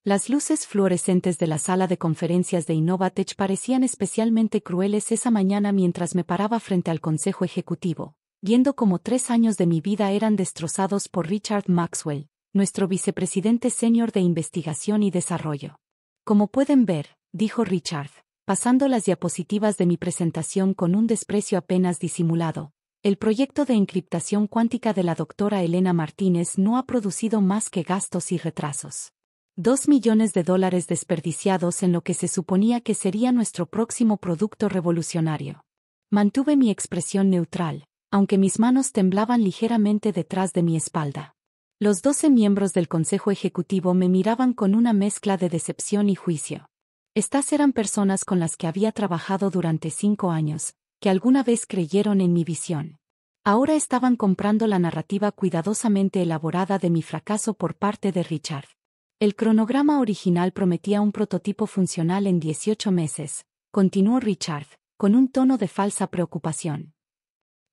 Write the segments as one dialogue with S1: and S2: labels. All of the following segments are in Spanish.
S1: Las luces fluorescentes de la sala de conferencias de Innovatech parecían especialmente crueles esa mañana mientras me paraba frente al consejo ejecutivo, viendo cómo 3 años de mi vida eran destrozados por Richard Maxwell, nuestro vicepresidente senior de investigación y desarrollo. Como pueden ver, dijo Richard, pasando las diapositivas de mi presentación con un desprecio apenas disimulado, el proyecto de encriptación cuántica de la doctora Elena Martínez no ha producido más que gastos y retrasos. $2 millones desperdiciados en lo que se suponía que sería nuestro próximo producto revolucionario. Mantuve mi expresión neutral, aunque mis manos temblaban ligeramente detrás de mi espalda. Los 12 miembros del Consejo Ejecutivo me miraban con una mezcla de decepción y juicio. Estas eran personas con las que había trabajado durante 5 años, que alguna vez creyeron en mi visión. Ahora estaban comprando la narrativa cuidadosamente elaborada de mi fracaso por parte de Richard. El cronograma original prometía un prototipo funcional en 18 meses, continuó Richard, con un tono de falsa preocupación.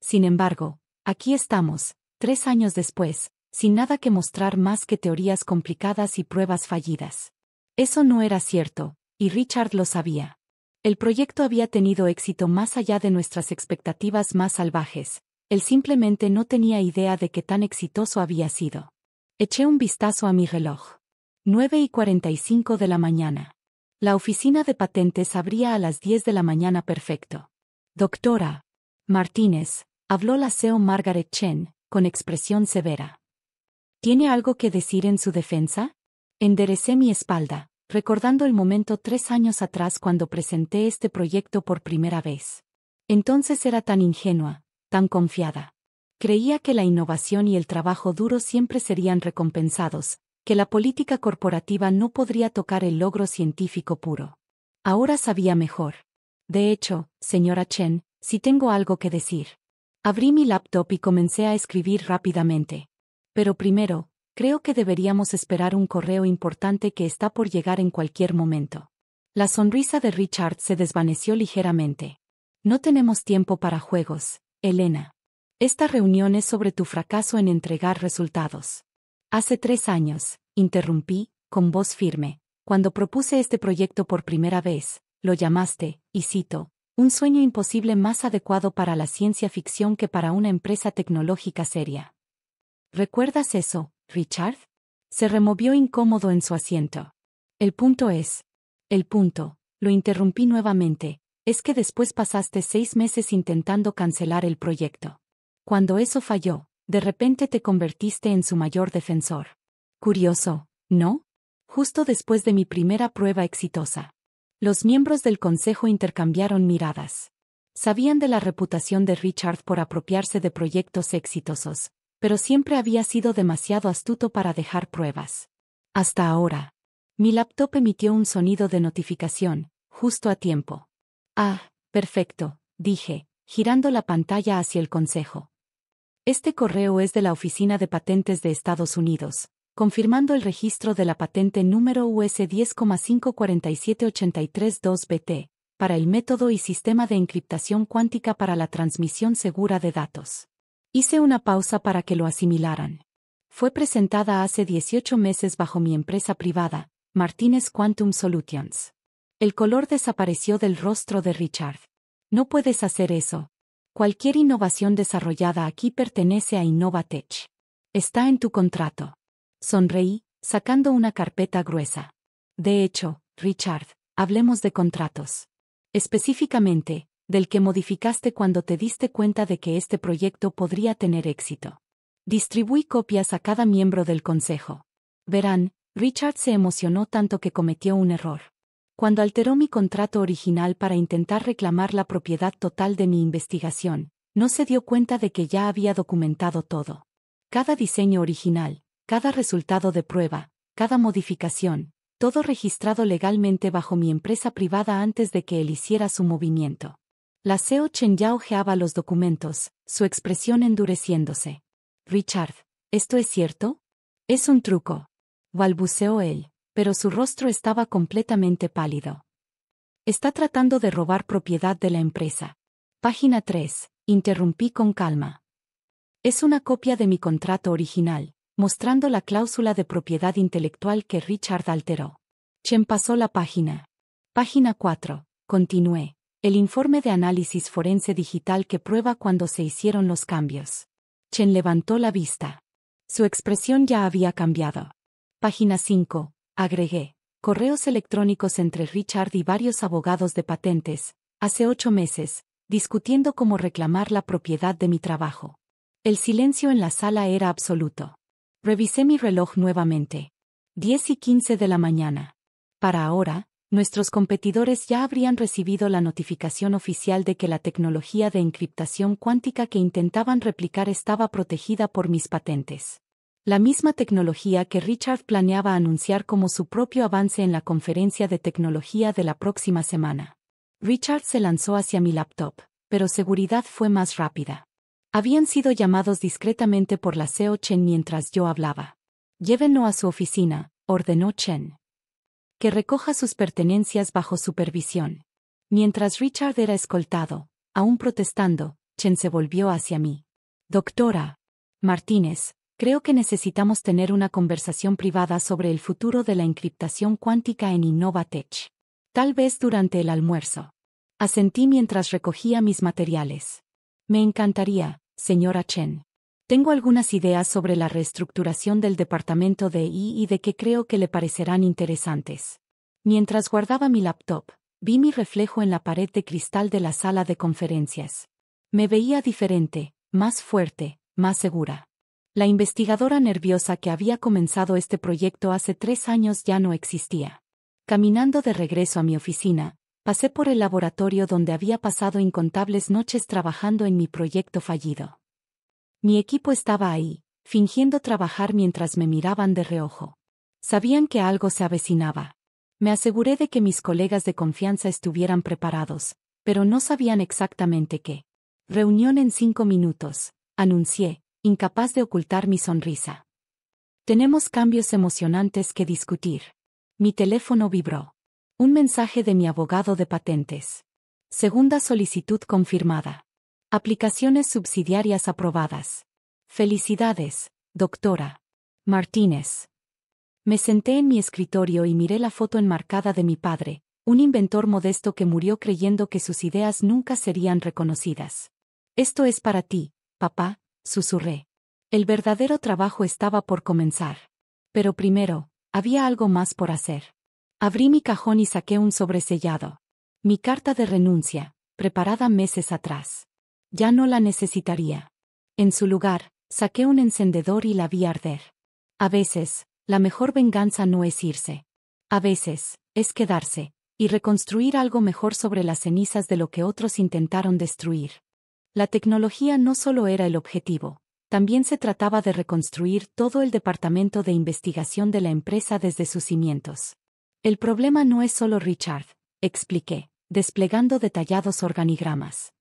S1: Sin embargo, aquí estamos, 3 años después, sin nada que mostrar más que teorías complicadas y pruebas fallidas. Eso no era cierto, y Richard lo sabía. El proyecto había tenido éxito más allá de nuestras expectativas más salvajes. Él simplemente no tenía idea de qué tan exitoso había sido. Eché un vistazo a mi reloj. 9:45 de la mañana. La oficina de patentes abría a las 10 de la mañana perfecto. Doctora Martínez, habló la CEO Margaret Chen, con expresión severa. ¿Tiene algo que decir en su defensa? Enderecé mi espalda, recordando el momento 3 años atrás cuando presenté este proyecto por primera vez. Entonces era tan ingenua, tan confiada. Creía que la innovación y el trabajo duro siempre serían recompensados, que la política corporativa no podría tocar el logro científico puro. Ahora sabía mejor. De hecho, señora Chen, sí tengo algo que decir. Abrí mi laptop y comencé a escribir rápidamente. Pero primero, creo que deberíamos esperar un correo importante que está por llegar en cualquier momento. La sonrisa de Richard se desvaneció ligeramente. No tenemos tiempo para juegos, Elena. Esta reunión es sobre tu fracaso en entregar resultados. Hace 3 años, interrumpí, con voz firme, cuando propuse este proyecto por primera vez, lo llamaste, y cito, un sueño imposible más adecuado para la ciencia ficción que para una empresa tecnológica seria. ¿Recuerdas eso, Richard? Se removió incómodo en su asiento. El punto, lo interrumpí nuevamente, es que después pasaste 6 meses intentando cancelar el proyecto. Cuando eso falló, de repente te convertiste en su mayor defensor. Curioso, ¿no? Justo después de mi primera prueba exitosa. Los miembros del consejo intercambiaron miradas. Sabían de la reputación de Richard por apropiarse de proyectos exitosos, pero siempre había sido demasiado astuto para dejar pruebas. Hasta ahora. Mi laptop emitió un sonido de notificación, justo a tiempo. Ah, perfecto, dije, girando la pantalla hacia el consejo. Este correo es de la Oficina de Patentes de Estados Unidos, confirmando el registro de la patente número US 10,54783-2BT, para el método y sistema de encriptación cuántica para la transmisión segura de datos. Hice una pausa para que lo asimilaran. Fue presentada hace 18 meses bajo mi empresa privada, Martínez Quantum Solutions. El color desapareció del rostro de Richard. No puedes hacer eso. Cualquier innovación desarrollada aquí pertenece a Innovatech. Está en tu contrato. Sonreí, sacando una carpeta gruesa. De hecho, Richard, hablemos de contratos. Específicamente, del que modificaste cuando te diste cuenta de que este proyecto podría tener éxito. Distribuí copias a cada miembro del consejo. Verán, Richard se emocionó tanto que cometió un error. Cuando alteró mi contrato original para intentar reclamar la propiedad total de mi investigación, no se dio cuenta de que ya había documentado todo. Cada diseño original, cada resultado de prueba, cada modificación, todo registrado legalmente bajo mi empresa privada antes de que él hiciera su movimiento. La CEO Chen ya hojeaba los documentos, su expresión endureciéndose. Richard, ¿esto es cierto? Es un truco. Balbuceó él, pero su rostro estaba completamente pálido. Está tratando de robar propiedad de la empresa. Página 3, interrumpí con calma. Es una copia de mi contrato original, mostrando la cláusula de propiedad intelectual que Richard alteró. Chen pasó la página. Página 4. Continué. El informe de análisis forense digital que prueba cuando se hicieron los cambios. Chen levantó la vista. Su expresión ya había cambiado. Página 5. Agregué. Correos electrónicos entre Richard y varios abogados de patentes, hace 8 meses, discutiendo cómo reclamar la propiedad de mi trabajo. El silencio en la sala era absoluto. Revisé mi reloj nuevamente. 10:15 de la mañana. Para ahora, nuestros competidores ya habrían recibido la notificación oficial de que la tecnología de encriptación cuántica que intentaban replicar estaba protegida por mis patentes. La misma tecnología que Richard planeaba anunciar como su propio avance en la conferencia de tecnología de la próxima semana. Richard se lanzó hacia mi laptop, pero seguridad fue más rápida. Habían sido llamados discretamente por la CEO Chen mientras yo hablaba. Llévenlo a su oficina, ordenó Chen. Que recoja sus pertenencias bajo supervisión. Mientras Richard era escoltado, aún protestando, Chen se volvió hacia mí. Doctora Martínez, creo que necesitamos tener una conversación privada sobre el futuro de la encriptación cuántica en Innovatech. Tal vez durante el almuerzo. Asentí mientras recogía mis materiales. Me encantaría, señora Chen. Tengo algunas ideas sobre la reestructuración del departamento de I y de que creo que le parecerán interesantes. Mientras guardaba mi laptop, vi mi reflejo en la pared de cristal de la sala de conferencias. Me veía diferente, más fuerte, más segura. La investigadora nerviosa que había comenzado este proyecto hace 3 años ya no existía. Caminando de regreso a mi oficina, pasé por el laboratorio donde había pasado incontables noches trabajando en mi proyecto fallido. Mi equipo estaba ahí, fingiendo trabajar mientras me miraban de reojo. Sabían que algo se avecinaba. Me aseguré de que mis colegas de confianza estuvieran preparados, pero no sabían exactamente qué. Reunión en 5 minutos, anuncié, incapaz de ocultar mi sonrisa. Tenemos cambios emocionantes que discutir. Mi teléfono vibró. Un mensaje de mi abogado de patentes. Segunda solicitud confirmada. Aplicaciones subsidiarias aprobadas. Felicidades, doctora Martínez. Me senté en mi escritorio y miré la foto enmarcada de mi padre, un inventor modesto que murió creyendo que sus ideas nunca serían reconocidas. Esto es para ti, papá, susurré. El verdadero trabajo estaba por comenzar. Pero primero, había algo más por hacer. Abrí mi cajón y saqué un sobresellado. Mi carta de renuncia, preparada meses atrás. Ya no la necesitaría. En su lugar, saqué un encendedor y la vi arder. A veces, la mejor venganza no es irse. A veces, es quedarse, y reconstruir algo mejor sobre las cenizas de lo que otros intentaron destruir. La tecnología no solo era el objetivo, también se trataba de reconstruir todo el departamento de investigación de la empresa desde sus cimientos. El problema no es solo Richard, expliqué, desplegando detallados organigramas.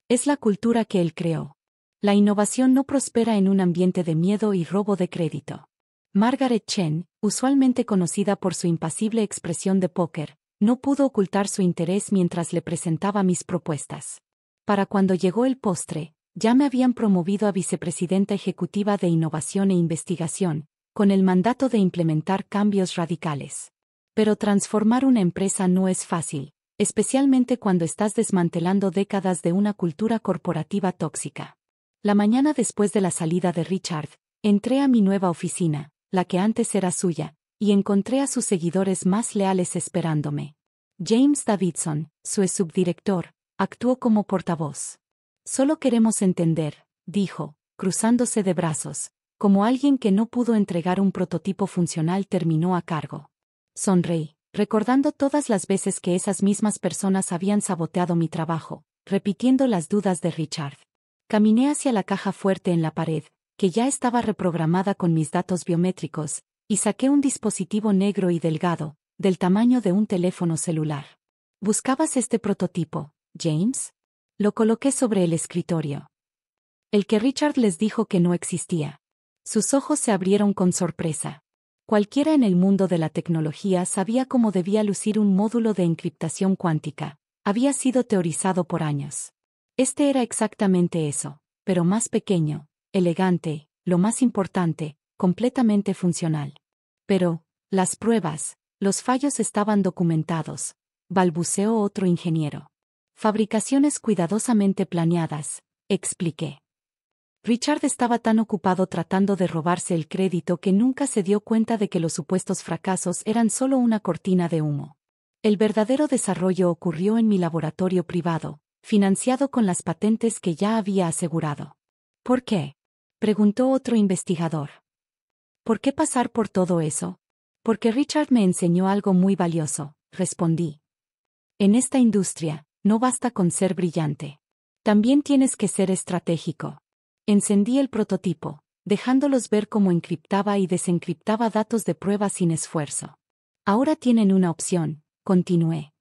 S1: Es la cultura que él creó. La innovación no prospera en un ambiente de miedo y robo de crédito. Margaret Chen, usualmente conocida por su impasible expresión de póker, no pudo ocultar su interés mientras le presentaba mis propuestas. Para cuando llegó el postre, ya me habían promovido a vicepresidenta ejecutiva de Innovación e Investigación, con el mandato de implementar cambios radicales. Pero transformar una empresa no es fácil, especialmente cuando estás desmantelando décadas de una cultura corporativa tóxica. La mañana después de la salida de Richard, entré a mi nueva oficina, la que antes era suya, y encontré a sus seguidores más leales esperándome. James Davidson, su subdirector, actuó como portavoz. Solo queremos entender, dijo, cruzándose de brazos, como alguien que no pudo entregar un prototipo funcional terminó a cargo. Sonreí, recordando todas las veces que esas mismas personas habían saboteado mi trabajo, repitiendo las dudas de Richard. Caminé hacia la caja fuerte en la pared, que ya estaba reprogramada con mis datos biométricos, y saqué un dispositivo negro y delgado, del tamaño de un teléfono celular. ¿Buscabas este prototipo, James? Lo coloqué sobre el escritorio. El que Richard les dijo que no existía. Sus ojos se abrieron con sorpresa. Cualquiera en el mundo de la tecnología sabía cómo debía lucir un módulo de encriptación cuántica. Había sido teorizado por años. Este era exactamente eso, pero más pequeño, elegante, lo más importante, completamente funcional. Pero, las pruebas, Los fallos estaban documentados, balbuceó otro ingeniero. Fabricaciones cuidadosamente planeadas, expliqué. Richard estaba tan ocupado tratando de robarse el crédito que nunca se dio cuenta de que los supuestos fracasos eran solo una cortina de humo. El verdadero desarrollo ocurrió en mi laboratorio privado, financiado con las patentes que ya había asegurado. ¿Por qué?, preguntó otro investigador. ¿Por qué pasar por todo eso? Porque Richard me enseñó algo muy valioso, respondí. En esta industria, no basta con ser brillante. También tienes que ser estratégico. Encendí el prototipo, dejándolos ver cómo encriptaba y desencriptaba datos de prueba sin esfuerzo. Ahora tienen una opción, continué.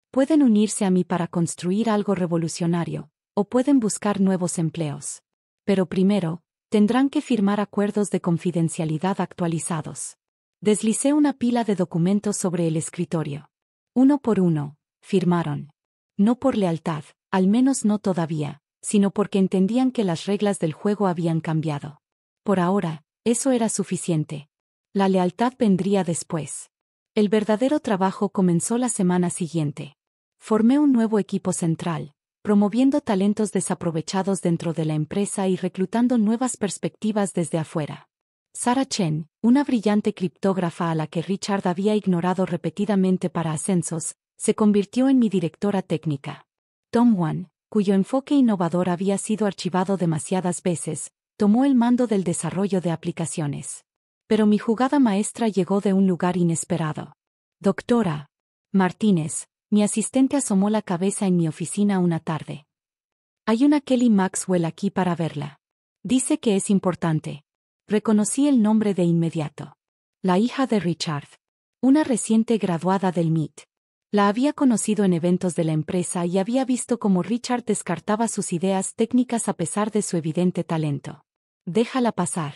S1: Pueden unirse a mí para construir algo revolucionario, o pueden buscar nuevos empleos. Pero primero, tendrán que firmar acuerdos de confidencialidad actualizados. Deslicé una pila de documentos sobre el escritorio. Uno por uno, firmaron. No por lealtad, al menos no todavía, sino porque entendían que las reglas del juego habían cambiado. Por ahora, eso era suficiente. La lealtad vendría después. El verdadero trabajo comenzó la semana siguiente. Formé un nuevo equipo central, promoviendo talentos desaprovechados dentro de la empresa y reclutando nuevas perspectivas desde afuera. Sarah Chen, una brillante criptógrafa a la que Richard había ignorado repetidamente para ascensos, se convirtió en mi directora técnica. Tom Wan, cuyo enfoque innovador había sido archivado demasiadas veces, tomó el mando del desarrollo de aplicaciones. Pero mi jugada maestra llegó de un lugar inesperado. Doctora Martínez, mi asistente asomó la cabeza en mi oficina una tarde. Hay una Kelly Maxwell aquí para verla. Dice que es importante. Reconocí el nombre de inmediato. La hija de Richard. Una reciente graduada del MIT. La había conocido en eventos de la empresa y había visto cómo Richard descartaba sus ideas técnicas a pesar de su evidente talento. Déjala pasar.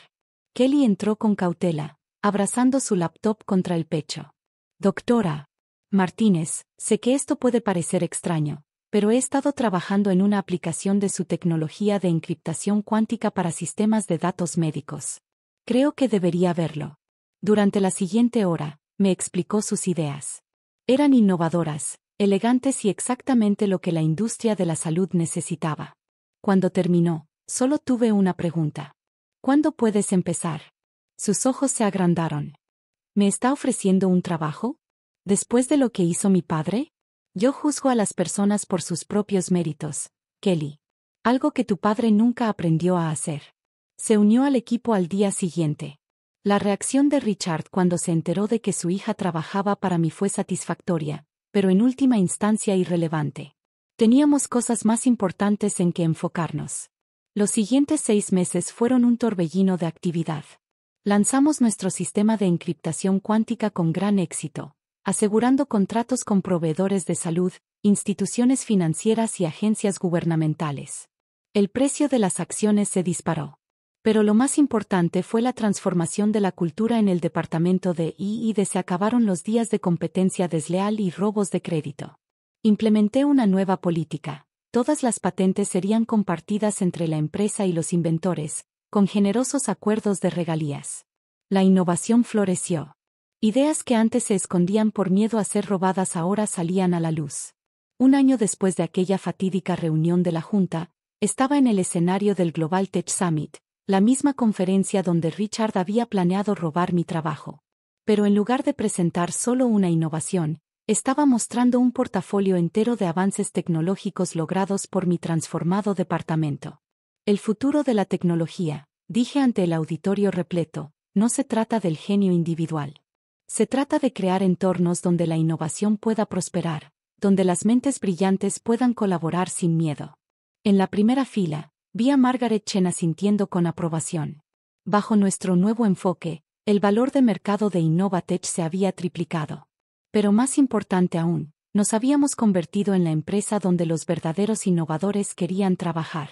S1: Kelly entró con cautela, abrazando su laptop contra el pecho. Doctora Martínez, sé que esto puede parecer extraño, pero he estado trabajando en una aplicación de su tecnología de encriptación cuántica para sistemas de datos médicos. Creo que debería verlo. Durante la siguiente hora, me explicó sus ideas. Eran innovadoras, elegantes y exactamente lo que la industria de la salud necesitaba. Cuando terminó, solo tuve una pregunta. ¿Cuándo puedes empezar? Sus ojos se agrandaron. ¿Me está ofreciendo un trabajo? ¿Después de lo que hizo mi padre? Yo juzgo a las personas por sus propios méritos, Kelly. Algo que tu padre nunca aprendió a hacer. Se unió al equipo al día siguiente. La reacción de Richard cuando se enteró de que su hija trabajaba para mí fue satisfactoria, pero en última instancia irrelevante. Teníamos cosas más importantes en que enfocarnos. Los siguientes 6 meses fueron un torbellino de actividad. Lanzamos nuestro sistema de encriptación cuántica con gran éxito, asegurando contratos con proveedores de salud, instituciones financieras y agencias gubernamentales. El precio de las acciones se disparó. Pero lo más importante fue la transformación de la cultura en el departamento de I+D. Se acabaron los días de competencia desleal y robos de crédito. Implementé una nueva política. Todas las patentes serían compartidas entre la empresa y los inventores, con generosos acuerdos de regalías. La innovación floreció. Ideas que antes se escondían por miedo a ser robadas ahora salían a la luz. Un año después de aquella fatídica reunión de la Junta, estaba en el escenario del Global Tech Summit, la misma conferencia donde Richard había planeado robar mi trabajo. Pero en lugar de presentar solo una innovación, estaba mostrando un portafolio entero de avances tecnológicos logrados por mi transformado departamento. El futuro de la tecnología, dije ante el auditorio repleto, no se trata del genio individual. Se trata de crear entornos donde la innovación pueda prosperar, donde las mentes brillantes puedan colaborar sin miedo. En la primera fila, vi a Margaret Chen asintiendo con aprobación. Bajo nuestro nuevo enfoque, el valor de mercado de Innovatech se había triplicado. Pero más importante aún, nos habíamos convertido en la empresa donde los verdaderos innovadores querían trabajar.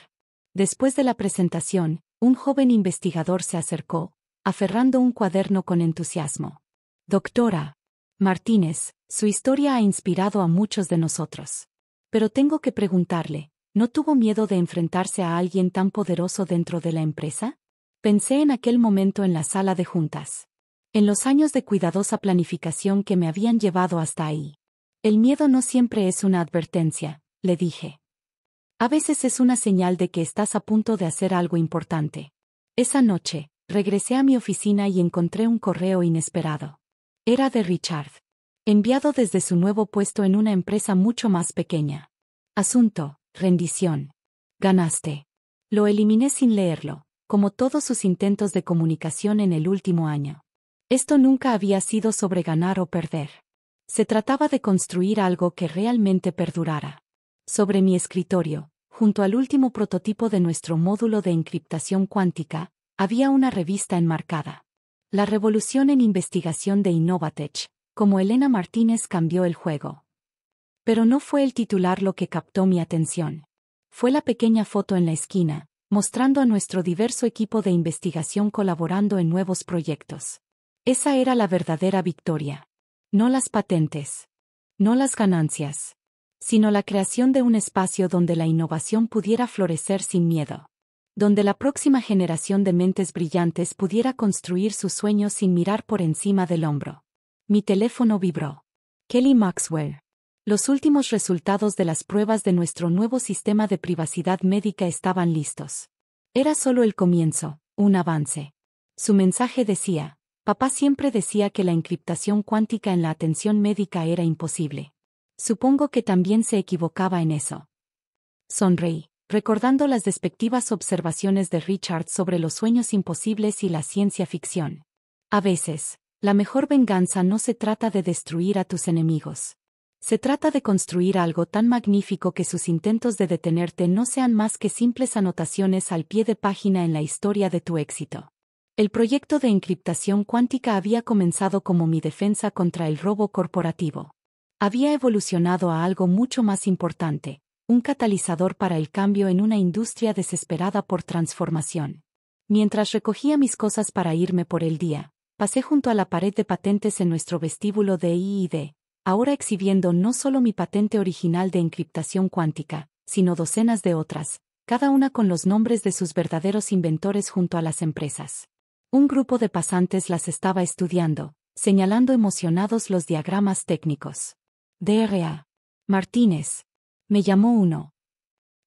S1: Después de la presentación, un joven investigador se acercó, aferrando un cuaderno con entusiasmo. Doctora Martínez, su historia ha inspirado a muchos de nosotros. Pero tengo que preguntarle, ¿no tuvo miedo de enfrentarse a alguien tan poderoso dentro de la empresa? Pensé en aquel momento en la sala de juntas. en los años de cuidadosa planificación que me habían llevado hasta ahí. El miedo no siempre es una advertencia, le dije. A veces es una señal de que estás a punto de hacer algo importante. Esa noche, regresé a mi oficina y encontré un correo inesperado. Era de Richard. Enviado desde su nuevo puesto en una empresa mucho más pequeña. Asunto: rendición. Ganaste. Lo eliminé sin leerlo, como todos sus intentos de comunicación en el último año. Esto nunca había sido sobre ganar o perder. Se trataba de construir algo que realmente perdurara. Sobre mi escritorio, junto al último prototipo de nuestro módulo de encriptación cuántica, había una revista enmarcada. La revolución en investigación de Innovatech, como Elena Martínez cambió el juego. Pero no fue el titular lo que captó mi atención. Fue la pequeña foto en la esquina, mostrando a nuestro diverso equipo de investigación colaborando en nuevos proyectos. Esa era la verdadera victoria. No las patentes. No las ganancias. Sino la creación de un espacio donde la innovación pudiera florecer sin miedo. Donde la próxima generación de mentes brillantes pudiera construir sus sueños sin mirar por encima del hombro. Mi teléfono vibró. Kelly Maxwell. Los últimos resultados de las pruebas de nuestro nuevo sistema de privacidad médica estaban listos. Era solo el comienzo, un avance. Su mensaje decía: papá siempre decía que la encriptación cuántica en la atención médica era imposible. Supongo que también se equivocaba en eso. Sonreí, recordando las despectivas observaciones de Richard sobre los sueños imposibles y la ciencia ficción. A veces, la mejor venganza no se trata de destruir a tus enemigos. Se trata de construir algo tan magnífico que sus intentos de detenerte no sean más que simples anotaciones al pie de página en la historia de tu éxito. El proyecto de encriptación cuántica había comenzado como mi defensa contra el robo corporativo. Había evolucionado a algo mucho más importante, un catalizador para el cambio en una industria desesperada por transformación. Mientras recogía mis cosas para irme por el día, pasé junto a la pared de patentes en nuestro vestíbulo de I+D, ahora exhibiendo no solo mi patente original de encriptación cuántica, sino docenas de otras, cada una con los nombres de sus verdaderos inventores junto a las empresas. Un grupo de pasantes las estaba estudiando, señalando emocionados los diagramas técnicos. D.R.A. Martínez. Me llamó uno.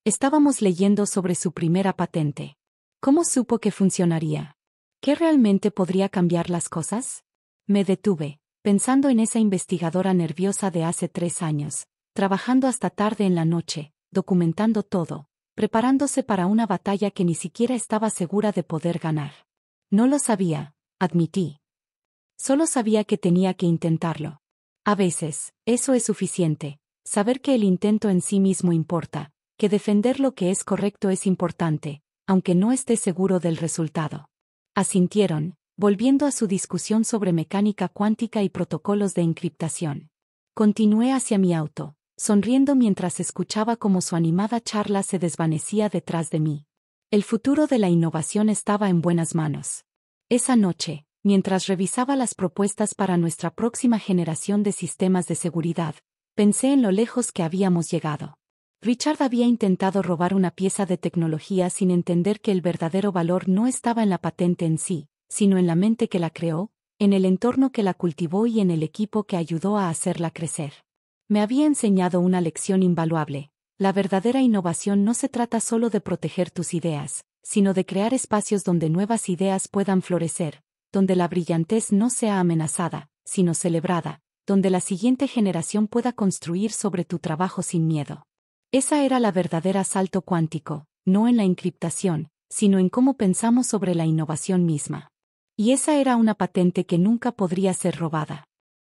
S1: Estábamos leyendo sobre su primera patente. ¿Cómo supo que funcionaría? ¿Qué realmente podría cambiar las cosas? Me detuve, pensando en esa investigadora nerviosa de hace 3 años, trabajando hasta tarde en la noche, documentando todo, preparándose para una batalla que ni siquiera estaba segura de poder ganar. No lo sabía, admití. Solo sabía que tenía que intentarlo. A veces, eso es suficiente, saber que el intento en sí mismo importa, que defender lo que es correcto es importante, aunque no esté seguro del resultado. Asintieron, volviendo a su discusión sobre mecánica cuántica y protocolos de encriptación. Continué hacia mi auto, sonriendo mientras escuchaba cómo su animada charla se desvanecía detrás de mí. El futuro de la innovación estaba en buenas manos. Esa noche, mientras revisaba las propuestas para nuestra próxima generación de sistemas de seguridad, pensé en lo lejos que habíamos llegado. Richard había intentado robar una pieza de tecnología sin entender que el verdadero valor no estaba en la patente en sí, sino en la mente que la creó, en el entorno que la cultivó y en el equipo que ayudó a hacerla crecer. Me había enseñado una lección invaluable: la verdadera innovación no se trata solo de proteger tus ideas, sino de crear espacios donde nuevas ideas puedan florecer, donde la brillantez no sea amenazada, sino celebrada, donde la siguiente generación pueda construir sobre tu trabajo sin miedo. Esa era la verdadera salto cuántico, no en la encriptación, sino en cómo pensamos sobre la innovación misma. Y esa era una patente que nunca podría ser robada.